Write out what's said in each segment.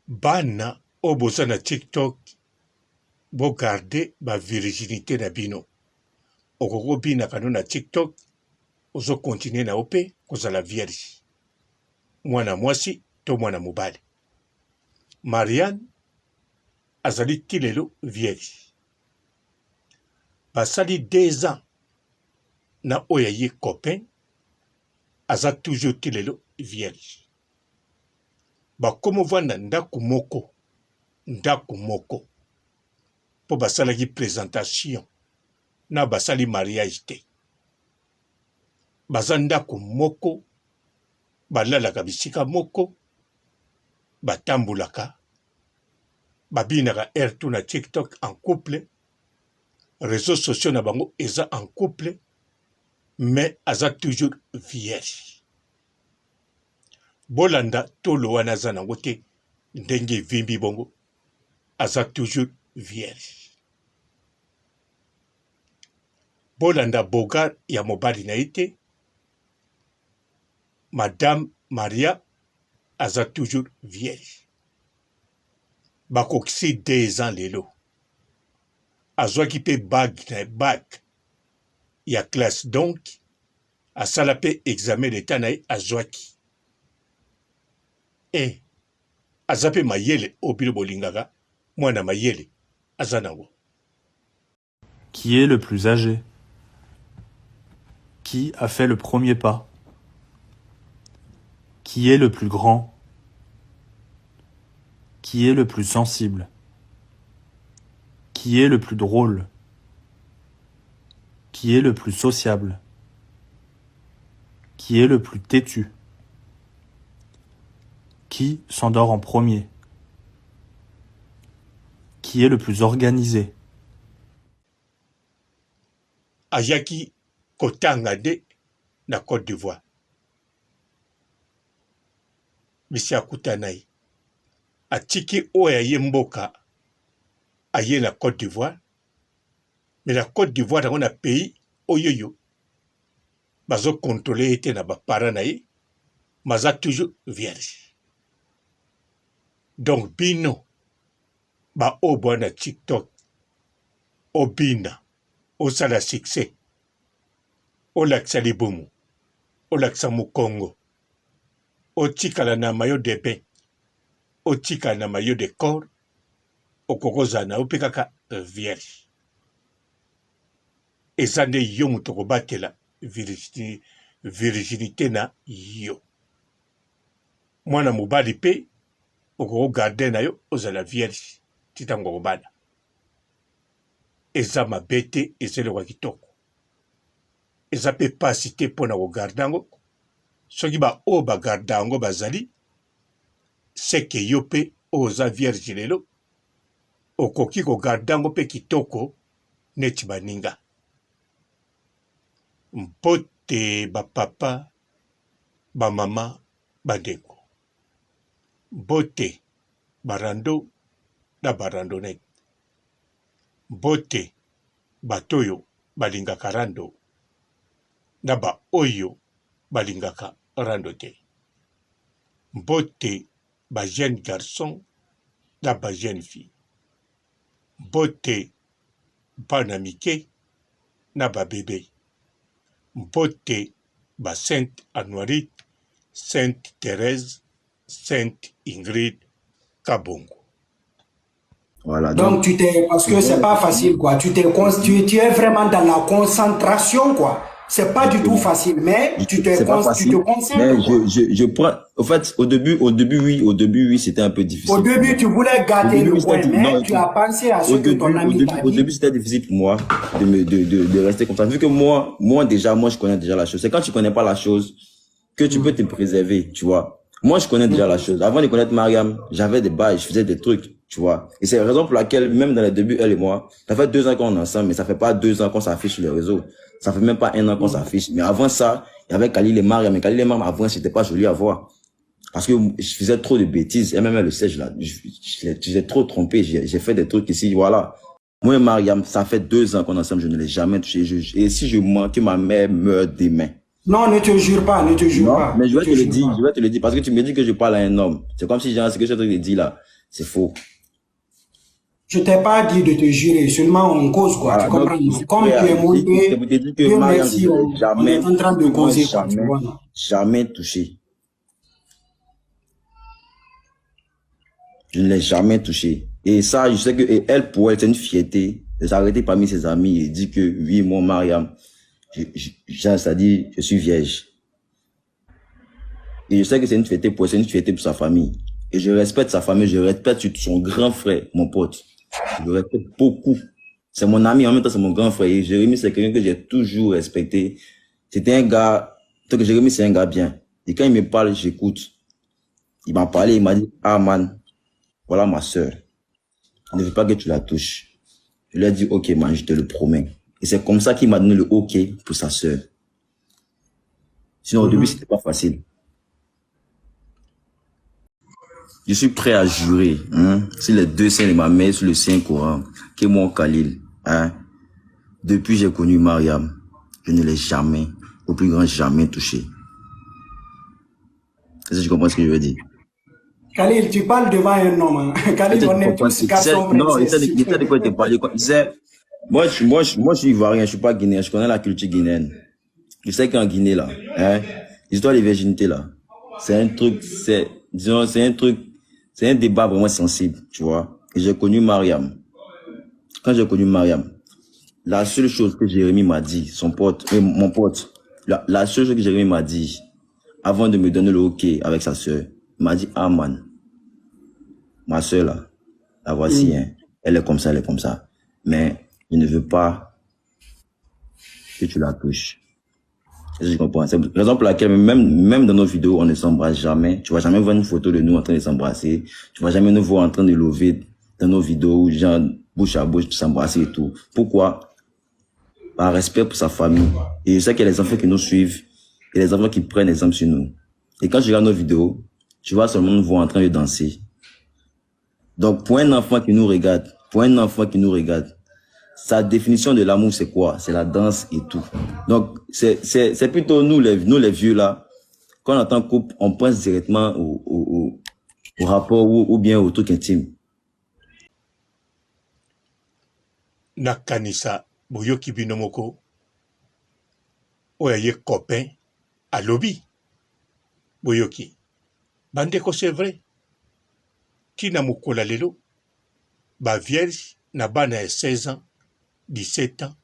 Bana obosa na TikTok bo garder ba virginité na bino. Okoko bina kano na TikTok ozo continuer na ope kozala vierge. Mwana mwasi to mwana mobali. Marianne azali tilelo vierge. Basali 2 ans na oyaye copain aza toujours tilelo vierge. Bakomo vanda ndaku moko po basalaki présentation na basali mariage te. Baza ndaku moko balalaka bisika moko batambulaka babinaka tout na TikTok en couple, réseaux sociaux na bango eza en couple, mais aza toujours vierge. Bolanda tolo wana aza nango te ndenge vimbi bongo aza toujours vierge. Bolanda bogar ya mobali na ite Madame Maria aza toujours vierge. Bakokisi 2 ans lelo. Azwaki pe bag ya classe donc asala pe examen d'état na azwaki. Azape mayele obilo bolingaka mwana mayele azanango. Qui est le plus âgé? Qui a fait le premier pas? Qui est le plus grand? Qui est le plus sensible? Qui est le plus drôle? Qui est le plus sociable? Qui est le plus têtu? Qui s'endort en premier? Qui est le plus organisé? Ayaki kotanga de na Côte d'Ivoire. Misi akutanai. Atiki oya yemboka aye na Côte d'Ivoire. Mais la Côte d'Ivoire dans un pays oyoyo. Bazo contrôler ete na ba paranaï. Maza toujours vierge. Donc bino ba obo na TikTok obina osala succès olakisa libumu olakisa mukongo otikala na mayo de bain otikala na mayo de corps okokoza na opekaka vierge. Eza nde yo mutu kobatela virginité na yo. Mwana mobali pe okoko garde na yo ozala vierge titango kobana. Eza mabete ezelekwa kitoko. Eza pe pasi te mpona kogarde yango. Soki ba o bagarde yango bazali seke yo pe oza vierge lelo okoki kogarde yango pe kitoko neti baninga. Mpote bapapa bamama bandeko. Mbote barando na barandonete. Mbote batoyo balingaka rando na ba oyo balingaka rando te. Mbote ba jeune garçon na ba jeune fille. Mbote bana mike na ba bébé. Mbote ba Sainte Anoirite, Sainte Thérèse, Sainte Ingrid Kabongo. Voilà, donc tu t'es, parce que c'est pas facile quoi, tu es vraiment dans la concentration quoi. C'est pas du tout facile, mais tu te concentres. Mais je prends, en fait, au début oui, c'était un peu difficile. Au début, tu voulais gâter le coin, mais tu as pensé à ce que ton ami t'a dit. Au début, c'était difficile pour moi de rester comme ça. Vu que moi, je connais déjà la chose. C'est quand tu connais pas la chose que tu peux te préserver, tu vois. Moi, je connais déjà la chose. Avant de connaître Mariam, j'avais des bails, je faisais des trucs, tu vois. Et c'est la raison pour laquelle, même dans les débuts, elle et moi, ça fait 2 ans qu'on est ensemble, mais ça fait pas 2 ans qu'on s'affiche sur les réseaux. Ça fait même pas 1 an qu'on s'affiche. Mais avant ça, il y avait Khalil et Mariam. Mais Khalil et Mariam, avant, c'était pas joli à voir. Parce que je faisais trop de bêtises. Et même elle le sait, j'ai trop trompé. J'ai fait des trucs ici, voilà. Moi et Mariam, ça fait 2 ans qu'on est ensemble, je ne l'ai jamais touché. Et si je mens, que ma mère meurt demain. Non, ne te jure pas, ne te jure pas. Mais je vais te le dire, parce que tu me dis que je parle à un homme. C'est comme si, genre, ce que je te dis là, C'est faux. Je t'ai pas dit de te jurer, seulement on cause quoi, Voilà, tu comprends? donc, Comme tu es monté, c'est pour te dire que Dieu Mariam, merci, je ne l'ai on est jamais, en train de moi, causer quoi, tu vois. jamais touché. Je ne l'ai jamais touché. Et ça, je sais que et elle, pour elle, c'est une fierté de s'arrêter parmi ses amis et dire que oui, moi, Mariam, c'est-à-dire, je suis vierge. Et je sais que c'est une fierté pour elle, c'est une fierté pour sa famille. Et je respecte sa famille, je respecte son grand frère, mon pote. Je le respecte beaucoup. C'est mon ami, en même temps, c'est mon grand frère. Et Jérémy, c'est quelqu'un que j'ai toujours respecté. C'était un gars, que Jérémy, c'est un gars bien. Et quand il me parle, j'écoute. Il m'a parlé, il m'a dit, ah man, voilà ma sœur. Je ne veux pas que tu la touches. Je lui ai dit, ok man, je te le promets. Et c'est comme ça qu'il m'a donné le ok pour sa sœur. Sinon, au début, c'était pas facile. Je suis prêt à jurer, sur les deux saints de ma mère, sur le Saint Coran, que mon Khalil, depuis j'ai connu Mariam, je ne l'ai jamais, au plus grand jamais touché. Est-ce que tu comprends ce que je veux dire? Khalil, tu parles devant un homme. Hein. Khalil, on est tous garçons non, il princesses. sait de quoi te parler. Il sait, moi, je suis ivoirien, je suis pas guinéen, je connais la culture guinéenne. Je sais qu'en Guinée, là, l'histoire de virginité, là, c'est un truc, disons, c'est un débat vraiment sensible, tu vois. Et j'ai connu Mariam. Quand j'ai connu Mariam, la seule chose que Jérémy m'a dit, son pote, mon pote, la seule chose que Jérémy m'a dit, avant de me donner le OK avec sa sœur, il m'a dit, ah man, ma sœur là, la voici, elle est comme ça, elle est comme ça. Mais je ne veux pas que tu la touches. Je comprends. C'est la raison pour laquelle même dans nos vidéos, on ne s'embrasse jamais. Tu vas jamais voir une photo de nous en train de s'embrasser. Tu vas jamais nous voir en train de lever dans nos vidéos, genre bouche à bouche, s'embrasser et tout. Pourquoi? Par respect pour sa famille. Et je sais qu'il y a les enfants qui nous suivent et les enfants qui prennent exemple sur nous. Et quand je regarde nos vidéos, tu vas seulement nous voir en train de danser. Donc, pour un enfant qui nous regarde, sa définition de l'amour, c'est quoi? C'est la danse et tout. Donc, c'est plutôt nous les vieux là, quand on entend couple, on pense directement au rapport ou bien au truc intime. Nakanisa, boyoki binomoko, oyaye copain, à lobby. Boyoki. Bandeko, c'est vrai. Tina mukola lelo, ba vierge, na bana 16 ans, 17 ans,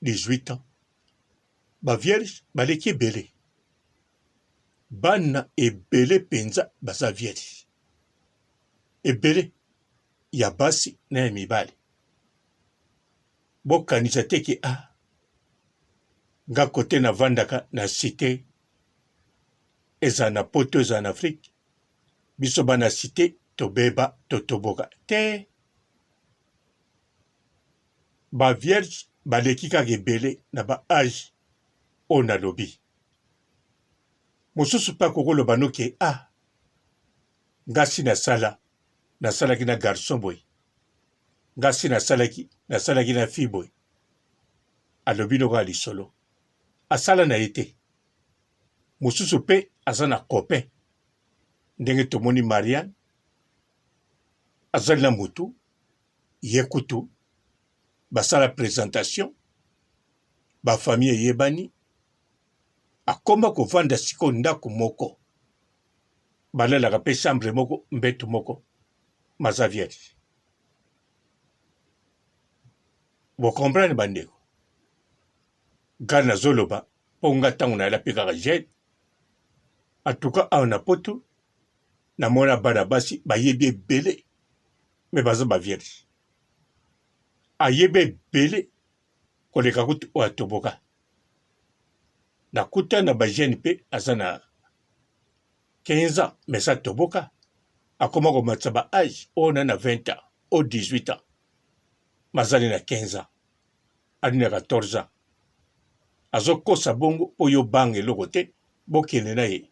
18 ans. Ba vierge, baleki belé. Bana ebele penza baza vierge. Ebele, ya basi na ya mibali. Bokanisa teke nga kote na vandaka na cité, eza na poto eza na Afrique. Biso bana cité, tobeba, totoboka. Te. Ba vierge, baleki kaka ebele na ba âge o na lobi. Mosusu pa kokoloba no ke ngasi nasalaki na garçon boy. Ngasi nasalaki na fille boy. Alobi no ka lisolo. Asala na ete. Mosusu pe aza na copain. Ndenge tomoni Marianne. Azali na mutu. Yekutu. Basala présentation. Ba famille yebani. Akoma kovanda siko ndako moko. Balalaka pe chambre moko mbetu moko. Maza vierge. Vous comprenez bandeko? Gana zoloba. Ponga tangu na la pekaka jet. En tout cas, on a poto. Na mona bana basi bayebi ebele. Mais baza ba vierge. Ayebe ebele. Koleka kutu o atoboka. Nakuta na ba jeune pe azana 15 ans, mais ça toboka. Akoma ko matsaba âge, on a 20 ans, au 18 ans. Mazali na 15 ans. Ali na 14 ans. Azokosa bongo oyo bange loko te, bokene na ye.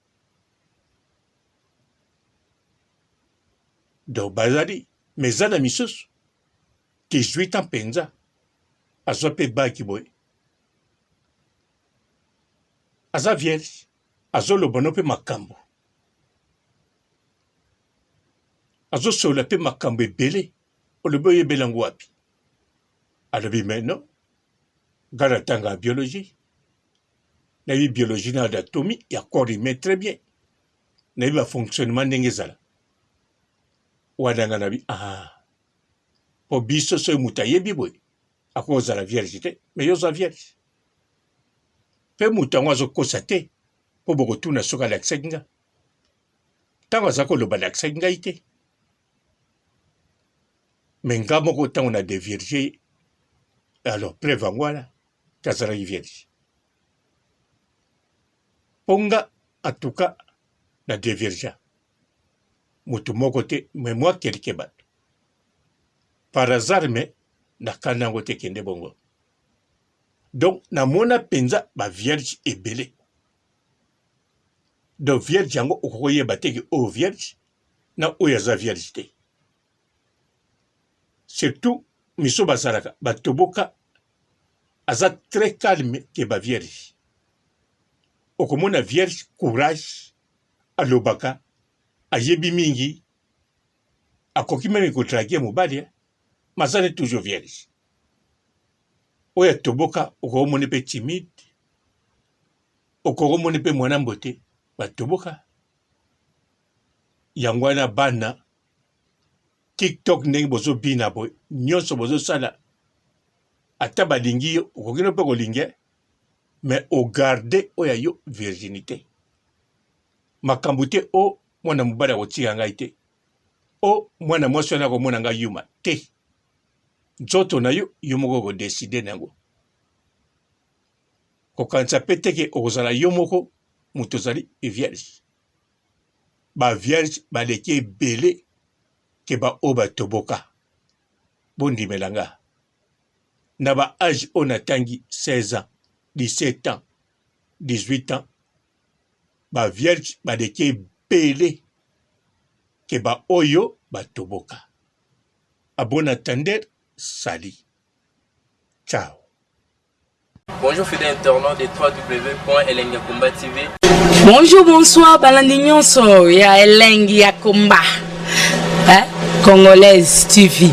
Do bazali, mais zana misusu 18 ans penza. Azo pe baki boy. Aza vierge. Azo lobono pe makambo. azo sola pe makambo ebele olobi oyebela yango wapi alobi mais non nga natanga ya biologie nayebi biologie na anatomie ya corps humain très bien nayebi bafonctionnement ndenge ezala wana nga nabi po biso soki moto ayebi boye akoki ozala vierge te mais yo oza vierge mpe moto yango azokosa te mpo bokotuna soki alakisaki nga ntango aza koloba alakisaki ngai te me nga moko ntango na devierge alors preuve yango wana te azalaki vierge mpo nga atuka na devierge moto moko te me mwa kelke bato par hasard me nakanda yango te kende bongo donc namona mpenza bavierge ebele donc vierge yango okokoyeba teke oyo vierge na oyo aza vierge te surtout miso bazalaka batoboka aza très calme ke bavierge okomona vierge courage alobaka ayebi mingi akoki meme kodrage mobali maza ne toujours vierge oyo atoboka okomona mpe timide okomona mpe mwana mbote batoboka yango wana bana tiktok ndenge bozobina boye nyonso bozosala ata balingi yo okoki no mpe kolingi mais ogarde oyo ya yo virginité makambo te o mwana mobali akotika ngai te o mwana mwasi wana akomona ngai yuma te nzoto na yo yo moko kodeside na yango kokanisa mpe teke okozala yo moko moto ozali vierge bavierge baleki ebele ke baoyo batoboka bondimela nga na baage oyo natangi 16 ans 17 ans 18 ans bavierge baleki ebele ke baoyo batoboka a bon attendeur sali ciao. Bonjour fidèles internautes de www.Elengi Yakumba TV. Bonjour, bonsoir, balandi nyonso ya Elengi Yakumba, Congolaise TV.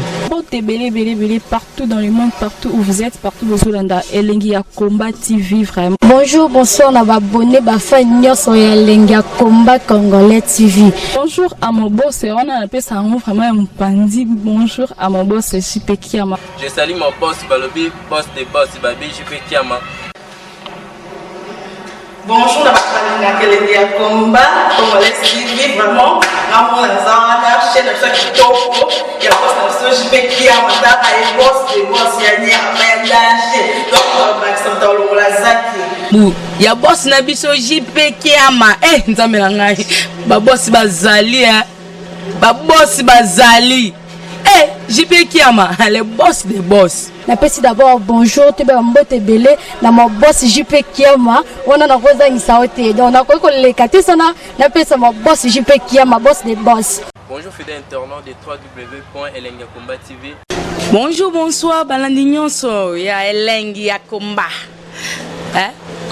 Belé partout dans le monde, partout où vous êtes, partout où vous êtes, Elengi Yakumba TV vraiment. Bonjour, bonsoir, na abonné bafa nyonso ya Elengi Yakumba Congolais TV. Bonjour à mon boss, on a appelé ça vraiment un pandi. Bonjour à mon boss, JP Kiama. Je salue mon boss Balobi, boss des boss Babi, JP Kiama. Bonjour à Elengi Yakumba Congolais TV vraiment. Vraiment, la chaîne de chaque topo, il y a pas de JP Kiama, il boss des boss, il y a un danger. Donc, on va s'entendre ya boss na biso JP Kiama nzambe na ngai ba boss bazali ba boss bazali JP Kiama le boss des boss. Napesi d'abord bonjour te ba mbote belé na mo boss JP Kiama wana na kozangisa ote donc na ko leka te sana napesa mo boss JP Kiama boss des boss. Bonjour fidèles internautes de www.Elengi Yakumba TV. Bonjour, bonsoir, balandi nyonso ya Elengi Yakumba,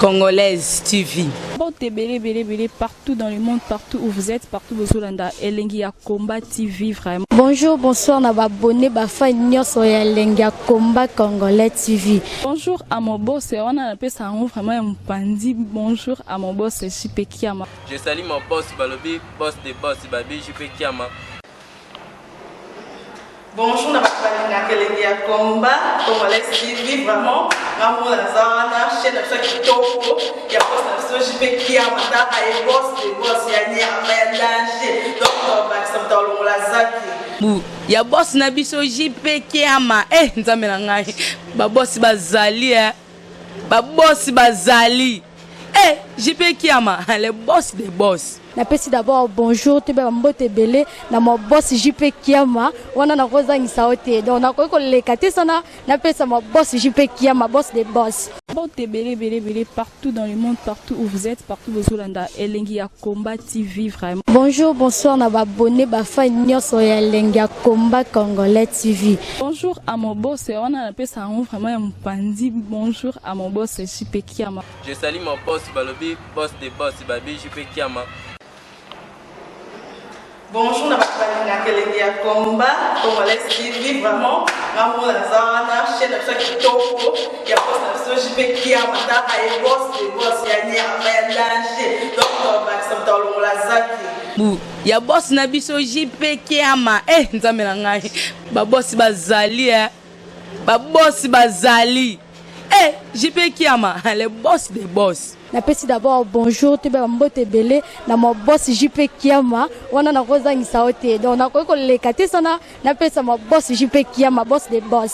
Congolaise TV. Belé partout dans le monde, partout où vous êtes, partout où vous êtes, Elengi Yakumba TV vraiment. Bonjour, bonsoir, na abonné bafa nyonso ya Elengi Yakumba Congolais TV. Bonjour à mon boss, on a appelé ça vraiment un pandi. Bonjour à mon boss, JP Kiama. Je salue mon boss Balobi, boss des boss Babi, JP Kiama. Bonjour à Elengi Yakumba Congolais TV vraiment. Vraiment, la chaîne de chaque topo, il y a pas de JP Kiama, il boss des boss, il y a un danger. Donc, on va s'entendre la zaki. Ya boss na biso JP Kiama nzambe na ngai ba boss bazali ba boss bazali JP Kiama le boss des boss. Napesi d'abord bonjour te ba mbote belé na mo boss JP Kiama wana na kozangisa ote donc na ko leka te sana napesa mo boss JP Kiama boss des boss. Belé partout dans le monde, partout où vous êtes, partout où vous êtes, Elengi Yakumba TV vraiment. Bonjour, bonsoir, na abonné bafa nyonso ya Elengi Yakumba Congolais TV. Bonjour à mon boss, on a appelé ça vraiment un pandi. Bonjour à mon boss, JP Kiama. Je salue mon boss Balobi, boss des boss Babi, JP Kiama. Bonjour, na bakalina kelenge ya combat, Congolais TV, vraiment, Ramon Lazana, chaîne de chaque topo, il y a pas de JP qui a matin, et boss, des boss, il y a ni à danger, donc on va se mettre dans la zaki. Ya boss na biso JP Kiama, nzambe na ngai, ba boss bazali, ba boss bazali, JP Kiama, les boss des boss. Napesi d'abord bonjour te ba mbote belé na mo boss JP Kiama wana na kozangisa ote donc na ko lekate sana napesa mo boss JP Kiama boss des boss.